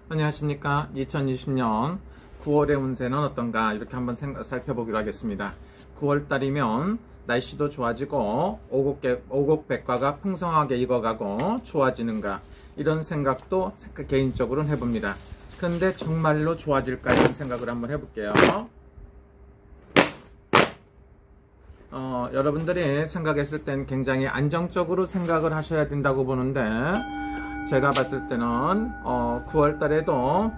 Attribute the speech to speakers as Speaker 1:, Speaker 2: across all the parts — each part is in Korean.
Speaker 1: 안녕하십니까. 2020년 9월의 운세는 어떤가 이렇게 한번 살펴보기로 하겠습니다. 9월달이면 날씨도 좋아지고 오곡백과가 풍성하게 익어가고 좋아지는가 이런 생각도 개인적으로는 해봅니다. 근데 정말로 좋아질까 이런 생각을 한번 해볼게요. 여러분들이 생각했을 땐 굉장히 안정적으로 생각을 하셔야 된다고 보는데, 제가 봤을 때는 9월 달에도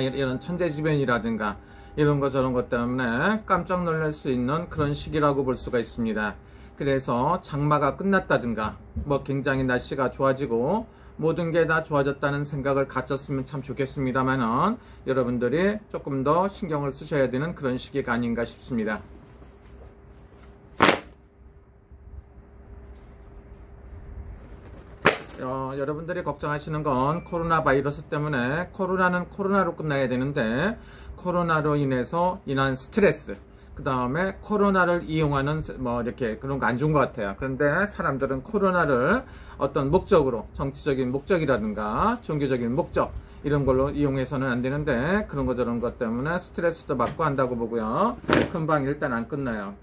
Speaker 1: 이런 천재지변이라든가 이런 거 저런 것 때문에 깜짝 놀랄 수 있는 그런 시기라고 볼 수가 있습니다. 그래서 장마가 끝났다든가 뭐 굉장히 날씨가 좋아지고 모든 게 다 좋아졌다는 생각을 가졌으면 참 좋겠습니다만은 여러분들이 조금 더 신경을 쓰셔야 되는 그런 시기가 아닌가 싶습니다. 여러분들이 걱정하시는 건 코로나 바이러스 때문에 코로나는 코로나로 끝나야 되는데 코로나로 인한 스트레스, 그 다음에 코로나를 이용하는 뭐 이렇게 그런 거 안 좋은 것 같아요. 그런데 사람들은 코로나를 어떤 목적으로, 정치적인 목적이라든가 종교적인 목적 이런 걸로 이용해서는 안 되는데 그런 거 저런 것 때문에 스트레스도 받고 한다고 보고요. 금방 일단 안 끝나요.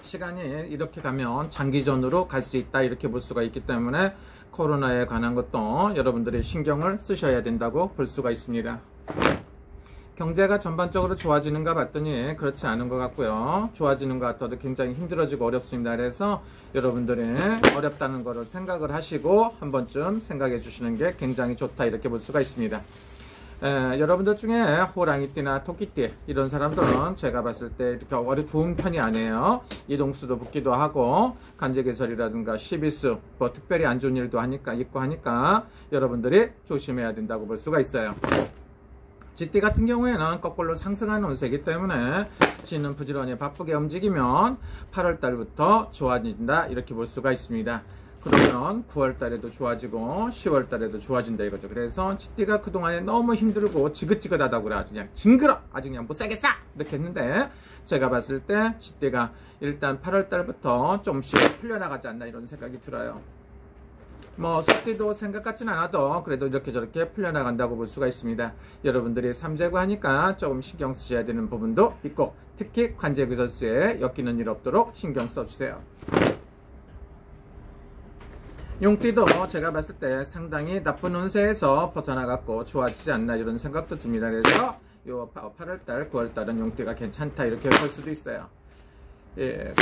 Speaker 1: 시간이 이렇게 가면 장기전으로 갈 수 있다 이렇게 볼 수가 있기 때문에 코로나에 관한 것도 여러분들이 신경을 쓰셔야 된다고 볼 수가 있습니다. 경제가 전반적으로 좋아지는가 봤더니 그렇지 않은 것 같고요. 좋아지는 것 같아도 굉장히 힘들어지고 어렵습니다. 그래서 여러분들이 어렵다는 것을 생각을 하시고 한 번쯤 생각해 주시는 게 굉장히 좋다 이렇게 볼 수가 있습니다. 여러분들 중에 호랑이띠나 토끼띠 이런 사람들은 제가 봤을 때 이렇게 좋은 편이 아니에요. 이동수도 붙기도 하고 간제계절이라든가 시비수 뭐 특별히 안 좋은 일도 있고 하니까 여러분들이 조심해야 된다고 볼 수가 있어요. 쥐띠 같은 경우에는 거꾸로 상승하는 운세이기 때문에 쥐는 부지런히 바쁘게 움직이면 8월달부터 좋아진다 이렇게 볼 수가 있습니다. 그러면 9월달에도 좋아지고 10월달에도 좋아진다 이거죠. 그래서 쥐띠가 그동안에 너무 힘들고 지긋지긋하다고 그래. 아주 그냥 징그러 아주 그냥 못 살겠어 이렇게 했는데 제가 봤을 때 쥐띠가 일단 8월달부터 좀씩 풀려나가지 않나 이런 생각이 들어요. 뭐 속띠도 생각 같진 않아도 그래도 이렇게 저렇게 풀려나간다고 볼 수가 있습니다. 여러분들이 삼재고 하니까 조금 신경 쓰셔야 되는 부분도 있고 특히 관제기설수에 엮이는 일 없도록 신경 써주세요. 용띠도 제가 봤을 때 상당히 나쁜 운세에서 벗어나갔고 좋아지지 않나 이런 생각도 듭니다. 그래서 요 8월달 9월달은 용띠가 괜찮다 이렇게 볼 수도 있어요. 예.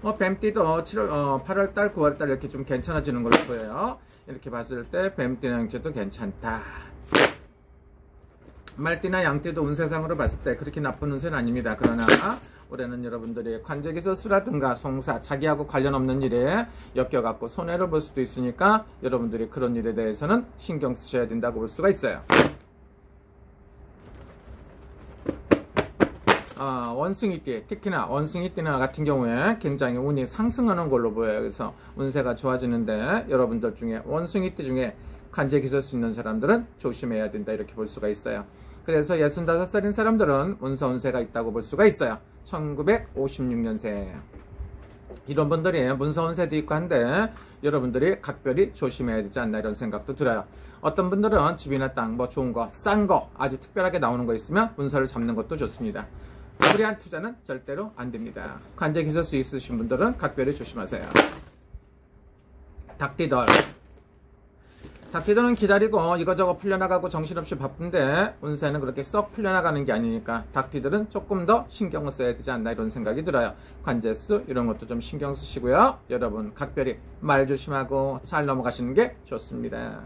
Speaker 1: 뭐 뱀띠도 8월달 9월달 이렇게 좀 괜찮아지는 걸로 보여요. 이렇게 봤을 때 뱀띠나 양띠도 괜찮다. 말띠나 양띠도 운세상으로 봤을 때 그렇게 나쁜 운세는 아닙니다. 그러나 올해는 여러분들이 관제기설수라든가 송사, 자기하고 관련 없는 일에 엮여갖고 손해를 볼 수도 있으니까 여러분들이 그런 일에 대해서는 신경 쓰셔야 된다고 볼 수가 있어요. 원숭이띠, 특히나 원숭이띠나 같은 경우에 굉장히 운이 상승하는 걸로 보여요. 그래서 운세가 좋아지는데 여러분들 중에 원숭이띠 중에 관제기설수 있는 사람들은 조심해야 된다 이렇게 볼 수가 있어요. 그래서 65살인 사람들은 문서운세가 있다고 볼 수가 있어요. 1956년생 이런 분들이 문서운세도 있고 한데 여러분들이 각별히 조심해야 되지 않나 이런 생각도 들어요. 어떤 분들은 집이나 땅 뭐 좋은 거 싼 거 아주 특별하게 나오는 거 있으면 문서를 잡는 것도 좋습니다. 무리한 투자는 절대로 안 됩니다. 관제기설수 있으신 분들은 각별히 조심하세요. 닭띠들은 기다리고 이거저거 풀려나가고 정신없이 바쁜데 운세는 그렇게 썩 풀려나가는 게 아니니까 닭띠들은 조금 더 신경을 써야 되지 않나 이런 생각이 들어요. 관제수 이런 것도 좀 신경 쓰시고요. 여러분 각별히 말 조심하고 잘 넘어가시는 게 좋습니다.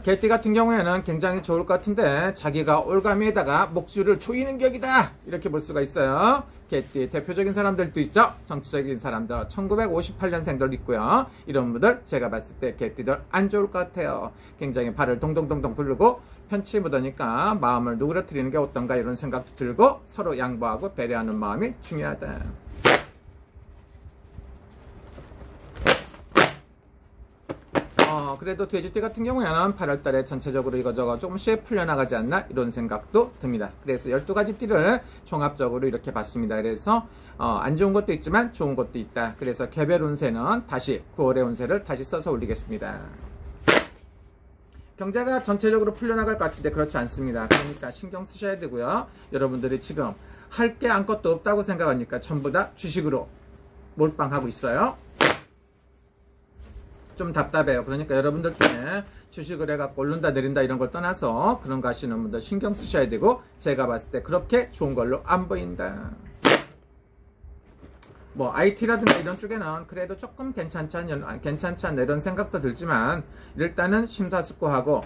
Speaker 1: 개띠 같은 경우에는 굉장히 좋을 것 같은데 자기가 올가미에다가 목줄을 조이는 격이다 이렇게 볼 수가 있어요. 개띠 대표적인 사람들도 있죠. 정치적인 사람들 1958년생들 있고요. 이런 분들 제가 봤을 때 개띠들 안 좋을 것 같아요. 굉장히 발을 동동동동 굴르고 편치 묻으니까 마음을 누그러뜨리는 게 어떤가 이런 생각도 들고 서로 양보하고 배려하는 마음이 중요하다. 그래도 돼지띠 같은 경우에는 8월달에 전체적으로 이거저거 조금씩 풀려나가지 않나 이런 생각도 듭니다. 그래서 12가지 띠를 종합적으로 이렇게 봤습니다. 그래서 안 좋은 것도 있지만 좋은 것도 있다. 그래서 개별 운세는 다시 9월의 운세를 다시 써서 올리겠습니다. 경제가 전체적으로 풀려나갈 것 같은데 그렇지 않습니다. 그러니까 신경 쓰셔야 되고요. 여러분들이 지금 할 게 아무것도 없다고 생각하니까 전부 다 주식으로 몰빵하고 있어요. 좀 답답해요. 그러니까 여러분들 중에 주식을 해갖고 오른다 내린다 이런 걸 떠나서 그런 거 하시는 분들 신경 쓰셔야 되고, 제가 봤을 때 그렇게 좋은 걸로 안 보인다. 뭐 IT라든가 이런 쪽에는 그래도 조금 괜찮지 않나 이런 생각도 들지만, 일단은 심사숙고하고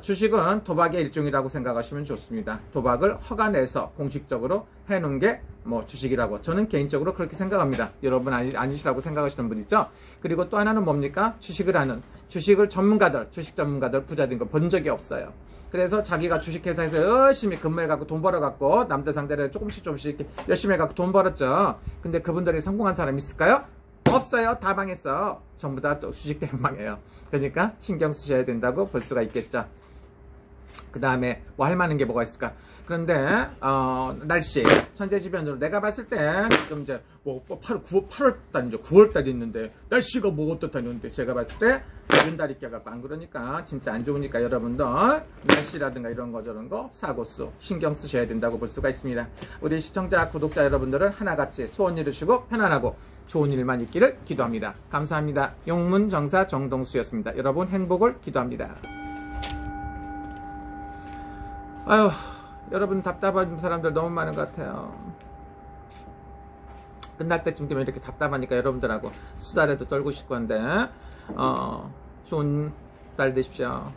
Speaker 1: 주식은 도박의 일종이라고 생각하시면 좋습니다. 도박을 허가내서 공식적으로 해놓은 게 뭐 주식이라고 저는 개인적으로 그렇게 생각합니다. 여러분 아니시라고 생각하시는 분 있죠? 그리고 또 하나는 뭡니까? 주식을 하는, 주식 전문가들 부자 된 거 본 적이 없어요. 그래서 자기가 주식회사에서 열심히 근무해갖고 돈 벌어갖고 남들 상대로 조금씩 이렇게 열심히 해갖고 돈 벌었죠. 근데 그분들이 성공한 사람 있을까요? 없어요. 다 망했어. 전부 다 또 주식 때문에 망해요. 그러니까 신경 쓰셔야 된다고 볼 수가 있겠죠. 그 다음에 뭐 할 만한 게 뭐가 있을까? 그런데 날씨 천재지변으로 내가 봤을 때 지금 이제 뭐 8월달이죠. 9월달이 있는데 날씨가 뭐 어떻다는데, 제가 봤을 때 늦은 달이 껴갖고 안 그러니까 진짜 안 좋으니까 여러분들 날씨라든가 이런 거 저런 거 사고수 신경 쓰셔야 된다고 볼 수가 있습니다. 우리 시청자 구독자 여러분들은 하나같이 소원 이루시고 편안하고 좋은 일만 있기를 기도합니다. 감사합니다. 용문정사 정동수였습니다. 여러분 행복을 기도합니다. 아유, 여러분 답답한 사람들 너무 많은 것 같아요. 끝날 때쯤 되면 이렇게 답답하니까 여러분들하고 수다라도 떨고 싶고 한데 좋은 달 되십시오.